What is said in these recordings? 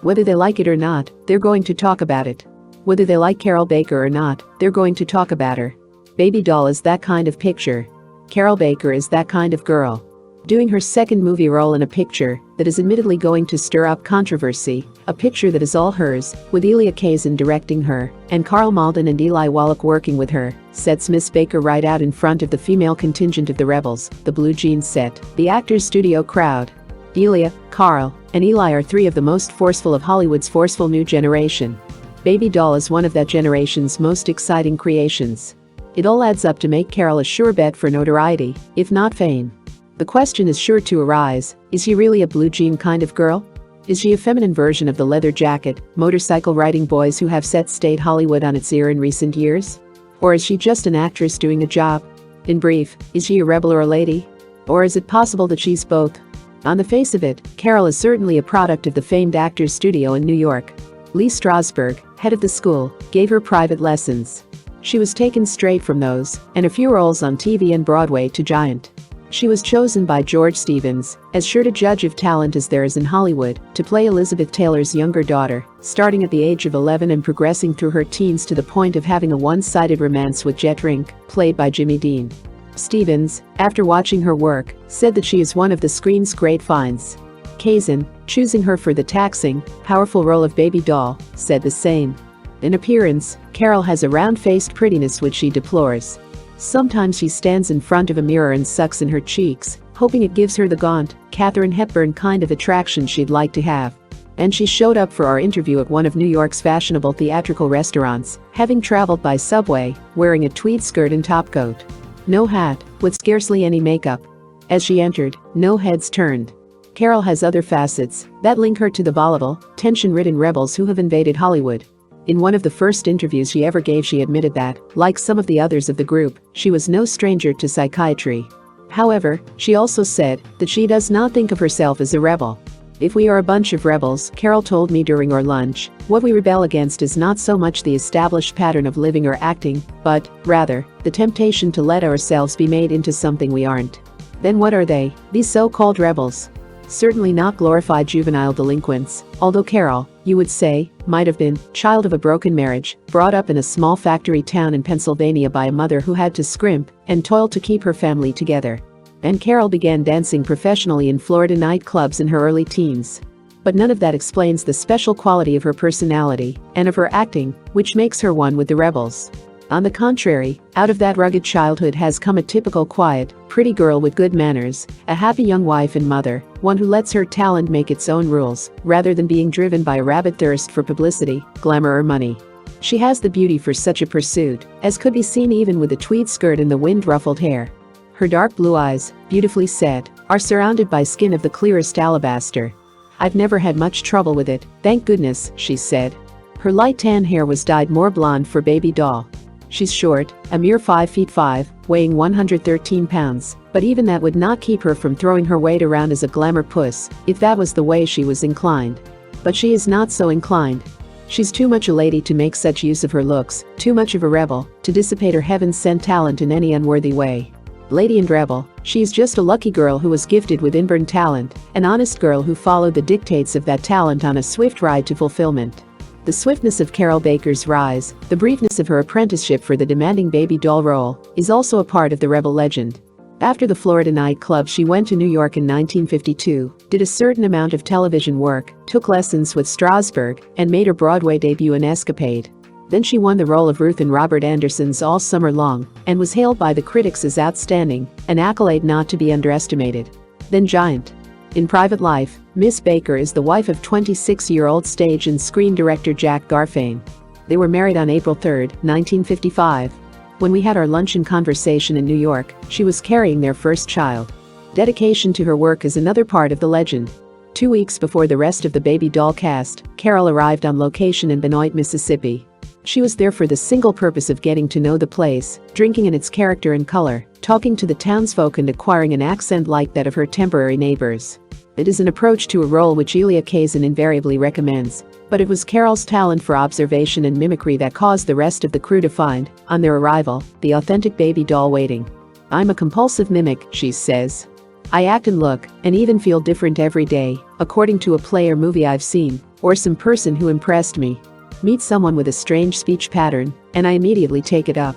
Whether they like it or not, they're going to talk about it. Whether they like Carroll Baker or not, they're going to talk about her. Baby doll is that kind of picture. Carroll Baker is that kind of girl. Doing her second movie role in a picture that is admittedly going to stir up controversy, a picture that is all hers, with Elia Kazan directing her, and Carl Malden and Eli Wallach working with her, sets Miss Baker right out in front of the female contingent of the Rebels, the Blue Jeans set, the Actors Studio crowd. Elia, Carl, and Eli are three of the most forceful of Hollywood's forceful new generation. Baby doll is one of that generation's most exciting creations. It all adds up to make Carroll a sure bet for notoriety, if not fame. The question is sure to arise, is she really a blue jean kind of girl? Is she a feminine version of the leather jacket, motorcycle riding boys who have set stayed Hollywood on its ear in recent years? Or is she just an actress doing a job? In brief, is she a rebel or a lady? Or is it possible that she's both? On the face of it, Carroll is certainly a product of the famed Actors Studio in New York. Lee Strasberg, head of the school, gave her private lessons. She was taken straight from those, and a few roles on TV and Broadway to giant. She was chosen by George Stevens, as sure to judge of talent as there is in Hollywood, to play Elizabeth Taylor's younger daughter, starting at the age of 11 and progressing through her teens to the point of having a one-sided romance with Jet Rink, played by Jimmy Dean. Stevens, after watching her work, said that she is one of the screen's great finds. Kazan, choosing her for the taxing, powerful role of Baby doll, said the same. In appearance, Carroll has a round-faced prettiness which she deplores. Sometimes she stands in front of a mirror and sucks in her cheeks, hoping it gives her the gaunt, Katharine Hepburn kind of attraction she'd like to have. And she showed up for our interview at one of New York's fashionable theatrical restaurants, having traveled by subway, wearing a tweed skirt and topcoat. No hat, with scarcely any makeup. As she entered, no heads turned. Carroll has other facets that link her to the volatile, tension-ridden rebels who have invaded Hollywood. In one of the first interviews she ever gave, she admitted that, like some of the others of the group, she was no stranger to psychiatry. However, she also said that she does not think of herself as a rebel. "If we are a bunch of rebels," Carroll told me during our lunch, "what we rebel against is not so much the established pattern of living or acting, but, rather, the temptation to let ourselves be made into something we aren't." Then what are they, these so-called rebels? Certainly not glorified juvenile delinquents, although Carroll, you would say, might have been, child of a broken marriage, brought up in a small factory town in Pennsylvania by a mother who had to scrimp and toil to keep her family together. And Carroll began dancing professionally in Florida nightclubs in her early teens. But none of that explains the special quality of her personality and of her acting, which makes her one with the rebels. On the contrary, out of that rugged childhood has come a typical quiet, pretty girl with good manners, a happy young wife and mother, one who lets her talent make its own rules, rather than being driven by a rabid thirst for publicity, glamour or money. She has the beauty for such a pursuit, as could be seen even with the tweed skirt and the wind-ruffled hair. Her dark blue eyes, beautifully set, are surrounded by skin of the clearest alabaster. "I've never had much trouble with it, thank goodness," she said. Her light tan hair was dyed more blonde for Baby doll. She's short, a mere 5 feet 5, weighing 113 pounds, but even that would not keep her from throwing her weight around as a glamour puss, if that was the way she was inclined. But she is not so inclined. She's too much a lady to make such use of her looks, too much of a rebel, to dissipate her heaven-sent talent in any unworthy way. Lady and rebel, she's just a lucky girl who was gifted with inborn talent, an honest girl who followed the dictates of that talent on a swift ride to fulfillment. The swiftness of Carroll Baker's rise, the briefness of her apprenticeship for the demanding Baby doll role, is also a part of the rebel legend. After the Florida nightclub, she went to New York in 1952, did a certain amount of television work, took lessons with Strasberg, and made her Broadway debut in Escapade. Then she won the role of Ruth in Robert Anderson's All Summer Long, and was hailed by the critics as outstanding, an accolade not to be underestimated. Then Giant. In private life, Miss Baker is the wife of 26-year-old stage and screen director Jack Garfein. They were married on April 3, 1955. When we had our luncheon conversation in New York, she was carrying their first child. Dedication to her work is another part of the legend. 2 weeks before the rest of the Baby doll cast, Carroll arrived on location in Benoit, Mississippi. She was there for the single purpose of getting to know the place, drinking in its character and color, talking to the townsfolk and acquiring an accent like that of her temporary neighbors. It is an approach to a role which Elia Kazan invariably recommends, but it was Carroll's talent for observation and mimicry that caused the rest of the crew to find, on their arrival, the authentic Baby doll waiting. "I'm a compulsive mimic," she says. I act and look and even feel different every day, according to a play or movie I've seen, or some person who impressed me. Meet someone with a strange speech pattern, and I immediately take it up.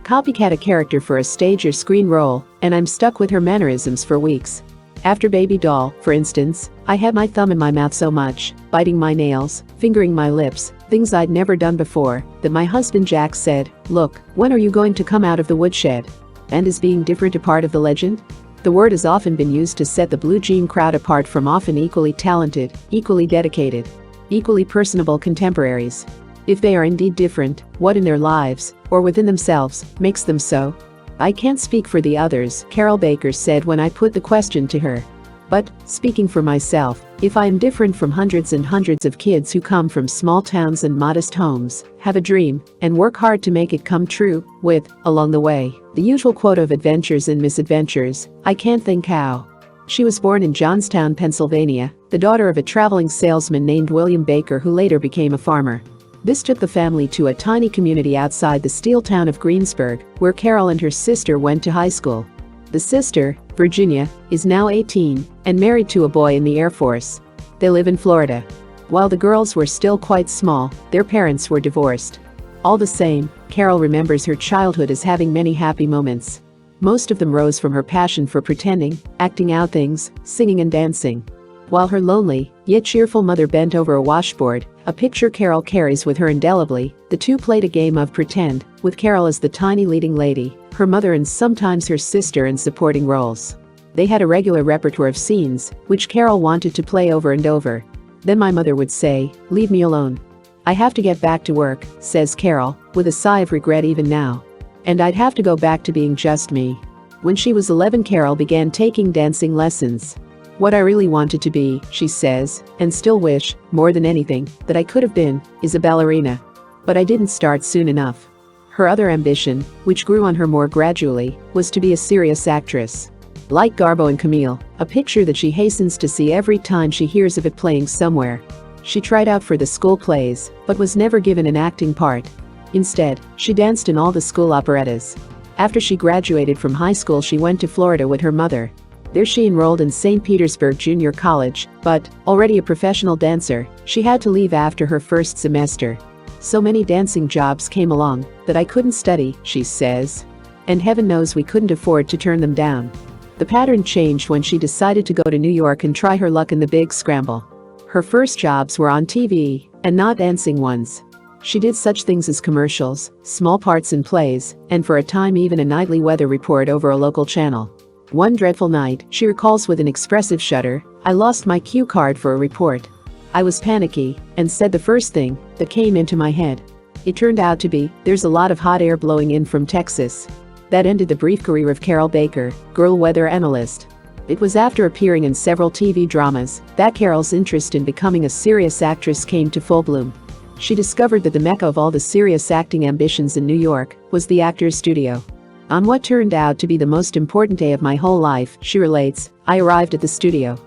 Copycat a character for a stage or screen role, and I'm stuck with her mannerisms for weeks. After Baby Doll, for instance, I had my thumb in my mouth so much, biting my nails, fingering my lips, things I'd never done before, that my husband Jack said, "Look, when are you going to come out of the woodshed?" And is being different a part of the legend? The word has often been used to set the blue jean crowd apart from often equally talented, equally dedicated, equally personable contemporaries. If they are indeed different, what in their lives, or within themselves, makes them so? I can't speak for the others, Carroll Baker said when I put the question to her. But, speaking for myself, if I am different from hundreds and hundreds of kids who come from small towns and modest homes, have a dream, and work hard to make it come true, with, along the way, the usual quota of adventures and misadventures, I can't think how. She was born in Johnstown, Pennsylvania, the daughter of a traveling salesman named William Baker who later became a farmer. This took the family to a tiny community outside the steel town of Greensburg, where Carroll and her sister went to high school. The sister, Virginia, is now 18 and married to a boy in the Air Force. They live in Florida. While the girls were still quite small, their parents were divorced. All the same, Carroll remembers her childhood as having many happy moments. Most of them rose from her passion for pretending, acting out things, singing and dancing. While her lonely, yet cheerful mother bent over a washboard, a picture Carroll carries with her indelibly, the two played a game of pretend, with Carroll as the tiny leading lady, her mother and sometimes her sister in supporting roles. They had a regular repertoire of scenes, which Carroll wanted to play over and over. Then my mother would say, "Leave me alone. I have to get back to work," says Carroll, with a sigh of regret even now. "And I'd have to go back to being just me." When she was 11, Carroll began taking dancing lessons. "What I really wanted to be," she says, "and still wish, more than anything, that I could have been, is a ballerina. But I didn't start soon enough." Her other ambition, which grew on her more gradually, was to be a serious actress. Like Garbo and Camille, a picture that she hastens to see every time she hears of it playing somewhere. She tried out for the school plays, but was never given an acting part. Instead, she danced in all the school operettas. After she graduated from high school, she went to Florida with her mother. There she enrolled in St. Petersburg Junior College, but, already a professional dancer, she had to leave after her first semester. "So many dancing jobs came along that I couldn't study," she says. And heaven knows we couldn't afford to turn them down. The pattern changed when she decided to go to New York and try her luck in the big scramble. Her first jobs were on TV, and not dancing ones. She did such things as commercials, small parts in plays, and for a time even a nightly weather report over a local channel. One dreadful night, she recalls with an expressive shudder, I lost my cue card for a report. I was panicky and said the first thing that came into my head. It turned out to be, there's a lot of hot air blowing in from Texas. That ended the brief career of Carroll Baker, girl weather analyst. It was after appearing in several TV dramas that Carroll's interest in becoming a serious actress came to full bloom. She discovered that the mecca of all the serious acting ambitions in New York was the Actors Studio. On what turned out to be the most important day of my whole life, she relates, I arrived at the studio.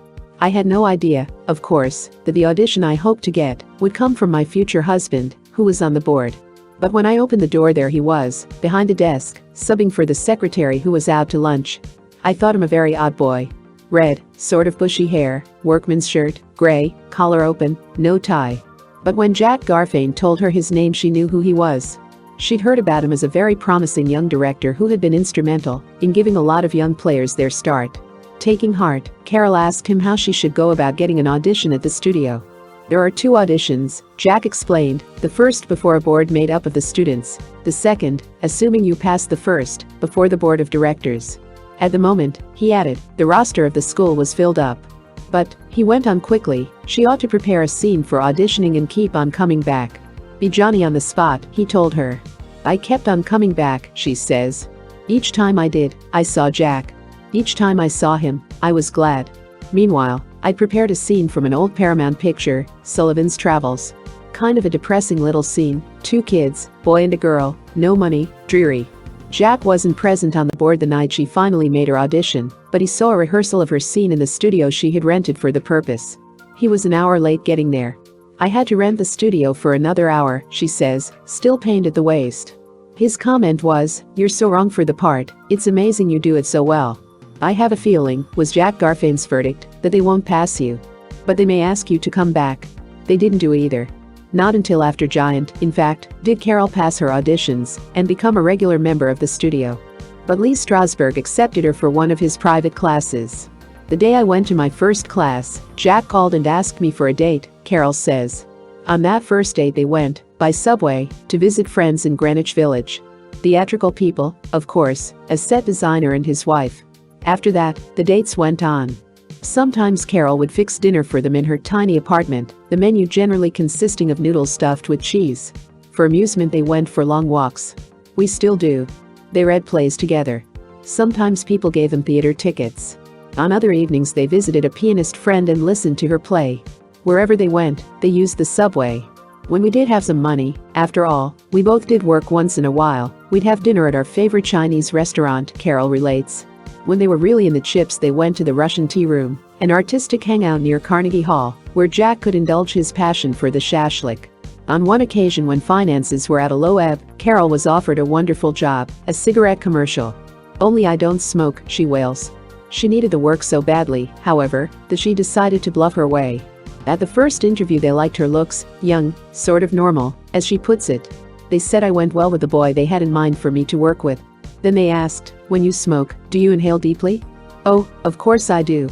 I had no idea, of course, that the audition I hoped to get would come from my future husband, who was on the board. But when I opened the door, there he was, behind a desk, subbing for the secretary who was out to lunch. I thought him a very odd boy. Red, sort of bushy hair, workman's shirt, gray, collar open, no tie. But when Jack Garfane told her his name, she knew who he was. She'd heard about him as a very promising young director who had been instrumental in giving a lot of young players their start. Taking heart, Carroll asked him how she should go about getting an audition at the studio. There are 2 auditions, Jack explained, the first before a board made up of the students, the second, assuming you pass the first, before the board of directors. At the moment, he added, the roster of the school was filled up. But, he went on quickly, she ought to prepare a scene for auditioning and keep on coming back. Be Johnny on the spot, he told her. I kept on coming back, she says. Each time I did, I saw Jack. Each time I saw him, I was glad. Meanwhile, I'd prepared a scene from an old Paramount picture, Sullivan's Travels. Kind of a depressing little scene, 2 kids, boy and a girl, no money, dreary. Jack wasn't present on the board the night she finally made her audition, but he saw a rehearsal of her scene in the studio she had rented for the purpose. He was an hour late getting there. I had to rent the studio for another hour, she says, still pained at the waist. His comment was, you're so wrong for the part, it's amazing you do it so well. I have a feeling, was Jack Garfame's verdict, that they won't pass you. But they may ask you to come back. They didn't do either. Not until after Giant, in fact, did Carroll pass her auditions and become a regular member of the studio. But Lee Strasberg accepted her for one of his private classes. The day I went to my first class, Jack called and asked me for a date, Carroll says. On that first date they went, by subway, to visit friends in Greenwich Village. Theatrical people, of course, a set designer and his wife. After that, the dates went on. Sometimes Carroll would fix dinner for them in her tiny apartment, the menu generally consisting of noodles stuffed with cheese. For amusement they went for long walks. We still do. They read plays together. Sometimes people gave them theater tickets. On other evenings they visited a pianist friend and listened to her play. Wherever they went, they used the subway. When we did have some money, after all, we both did work once in a while, we'd have dinner at our favorite Chinese restaurant, Carroll relates. When they were really in the chips they went to the Russian Tea Room, an artistic hangout near Carnegie Hall, where Jack could indulge his passion for the shashlik. On one occasion when finances were at a low ebb, Carroll was offered a wonderful job, a cigarette commercial. "Only I don't smoke," she wails. She needed the work so badly, however, that she decided to bluff her way. At the first interview they liked her looks, young, sort of normal, as she puts it. They said I went well with the boy they had in mind for me to work with. Then they asked, "When you smoke, do you inhale deeply?" "Oh, of course I do,"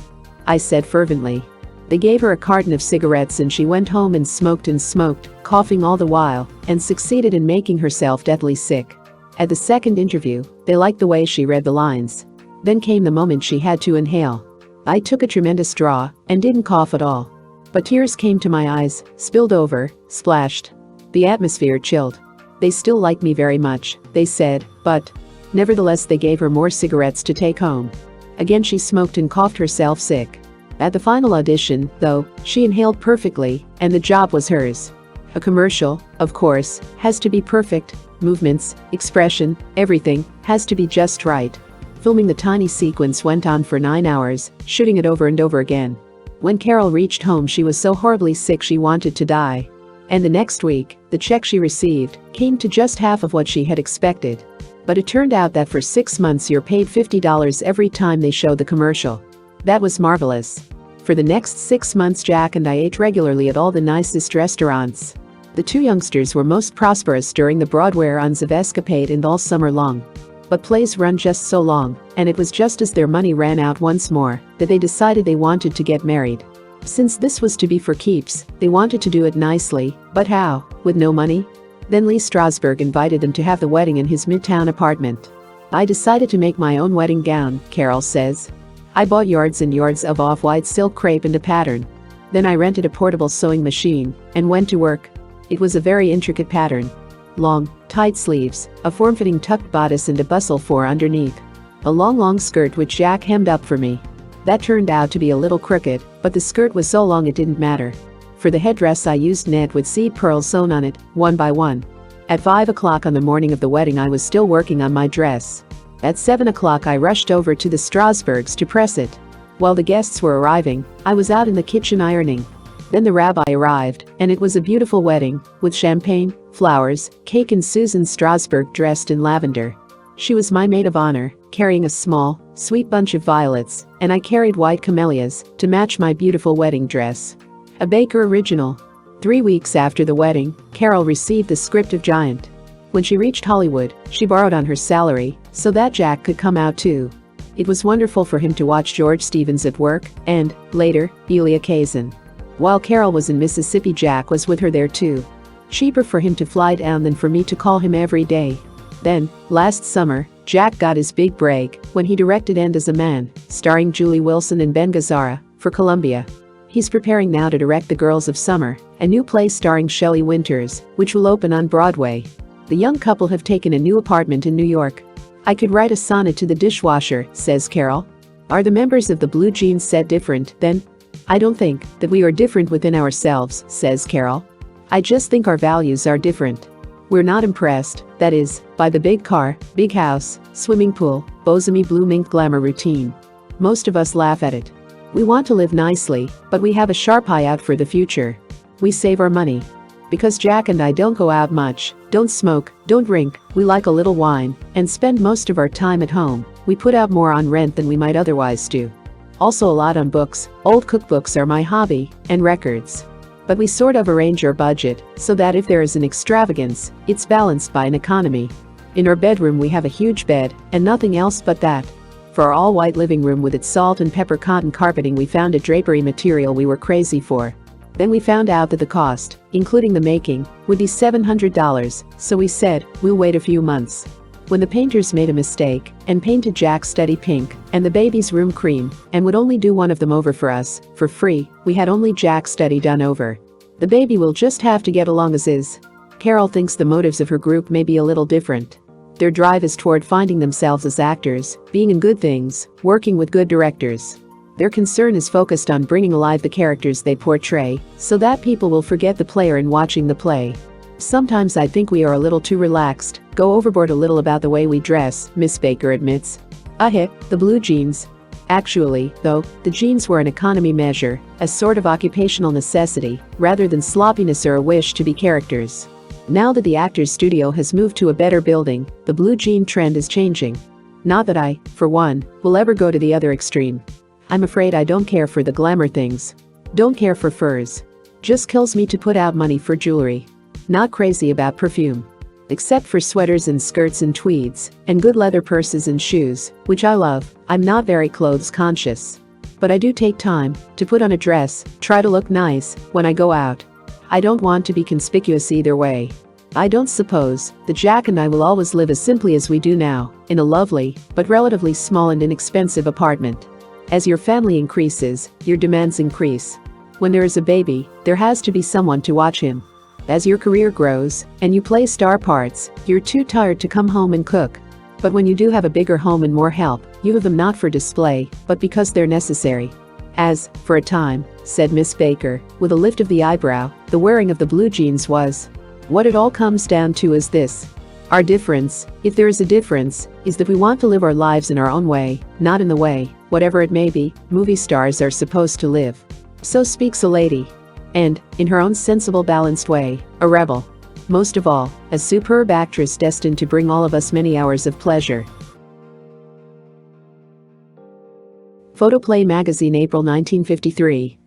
I said fervently. They gave her a carton of cigarettes and she went home and smoked, coughing all the while, and succeeded in making herself deathly sick. At the second interview, they liked the way she read the lines. Then came the moment she had to inhale. I took a tremendous draw and didn't cough at all. But tears came to my eyes, spilled over, splashed. The atmosphere chilled. "They still like me very much," they said, but nevertheless they gave her more cigarettes to take home. Again she smoked and coughed herself sick. At the final audition, though, she inhaled perfectly, and the job was hers. A commercial, of course, has to be perfect. Movements, expression, everything has to be just right. Filming the tiny sequence went on for 9 hours, shooting it over and over again. When Carroll reached home she was so horribly sick she wanted to die. And the next week, the check she received came to just half of what she had expected. But it turned out that for 6 months you're paid $50 every time they showed the commercial. That was marvelous. For the next 6 months Jack and I ate regularly at all the nicest restaurants. The two youngsters were most prosperous during the Broadway runs of Escapade and all summer long. But plays run just so long, and it was just as their money ran out once more, that they decided they wanted to get married. Since this was to be for keeps, they wanted to do it nicely, but how, with no money? Then Lee Strasberg invited them to have the wedding in his midtown apartment. I decided to make my own wedding gown, Carroll says. I bought yards and yards of off-white silk crepe and a pattern. Then I rented a portable sewing machine and went to work. It was a very intricate pattern. Long, tight sleeves, a form-fitting tucked bodice and a bustle for underneath. A long skirt which Jack hemmed up for me. That turned out to be a little crooked, but the skirt was so long it didn't matter. For the headdress I used net with seed pearls sewn on it, one by one. At 5 o'clock on the morning of the wedding I was still working on my dress. At 7 o'clock I rushed over to the Strasbergs to press it. While the guests were arriving, I was out in the kitchen ironing. Then the rabbi arrived, and it was a beautiful wedding, with champagne, flowers, cake and Susan Strasberg dressed in lavender. She was my maid of honor, carrying a small, sweet bunch of violets, and I carried white camellias to match my beautiful wedding dress. A Baker original. 3 weeks after the wedding, Carroll received the script of Giant. When she reached Hollywood, she borrowed on her salary, so that Jack could come out too. It was wonderful for him to watch George Stevens at work, and, later, Elia Kazan. While Carroll was in Mississippi Jack was with her there too. Cheaper for him to fly down than for me to call him every day. Then, last summer, Jack got his big break when he directed End as a Man, starring Julie Wilson and Ben Gazzara, for Columbia. He's preparing now to direct The Girls of Summer, a new play starring Shelley Winters, which will open on Broadway. The young couple have taken a new apartment in New York. I could write a sonnet to the dishwasher, says Carroll. Are the members of the Blue Jeans set different, then? I don't think that we are different within ourselves, says Carroll. I just think our values are different. We're not impressed, that is, by the big car, big house, swimming pool, bosomy blue mink glamour routine. Most of us laugh at it. We want to live nicely, but we have a sharp eye out for the future. We save our money. Because Jack and I don't go out much, don't smoke, don't drink, we like a little wine, and spend most of our time at home. We put out more on rent than we might otherwise do. Also a lot on books. Old cookbooks are my hobby, and records. But we sort of arrange our budget so that if there is an extravagance, it's balanced by an economy. In our bedroom we have a huge bed and nothing else but that. For our all-white living room with its salt and pepper cotton carpeting we found a drapery material we were crazy for. Then we found out that the cost, including the making, would be $700, so we said, we'll wait a few months. When the painters made a mistake and painted Jack's study pink and the baby's room cream and would only do one of them over for us, for free, we had only Jack's study done over. The baby will just have to get along as is. Carroll thinks the motives of her group may be a little different. Their drive is toward finding themselves as actors, being in good things, working with good directors. Their concern is focused on bringing alive the characters they portray, so that people will forget the player in watching the play. Sometimes I think we are a little too relaxed, go overboard a little about the way we dress, Miss Baker admits. The blue jeans. Actually, though, the jeans were an economy measure, a sort of occupational necessity, rather than sloppiness or a wish to be characters. Now that the actor's studio has moved to a better building, the blue jean trend is changing. Not that I, for one, will ever go to the other extreme. I'm afraid I don't care for the glamour things. Don't care for furs. Just kills me to put out money for jewelry. Not crazy about perfume. Except for sweaters and skirts and tweeds, and good leather purses and shoes, which I love. I'm not very clothes conscious. But I do take time to put on a dress, try to look nice, when I go out. I don't want to be conspicuous either way. I don't suppose that Jack and I will always live as simply as we do now, in a lovely, but relatively small and inexpensive apartment. As your family increases, your demands increase. When there is a baby, there has to be someone to watch him. As your career grows, and you play star parts, you're too tired to come home and cook. But when you do have a bigger home and more help, you have them not for display, but because they're necessary. As, for a time, said Miss Baker, with a lift of the eyebrow, the wearing of the blue jeans was. What it all comes down to is this. Our difference, if there is a difference, is that we want to live our lives in our own way, not in the way, whatever it may be, movie stars are supposed to live. So speaks a lady. And, in her own sensible balanced way, a rebel. Most of all, a superb actress destined to bring all of us many hours of pleasure. Photoplay magazine, April 1953.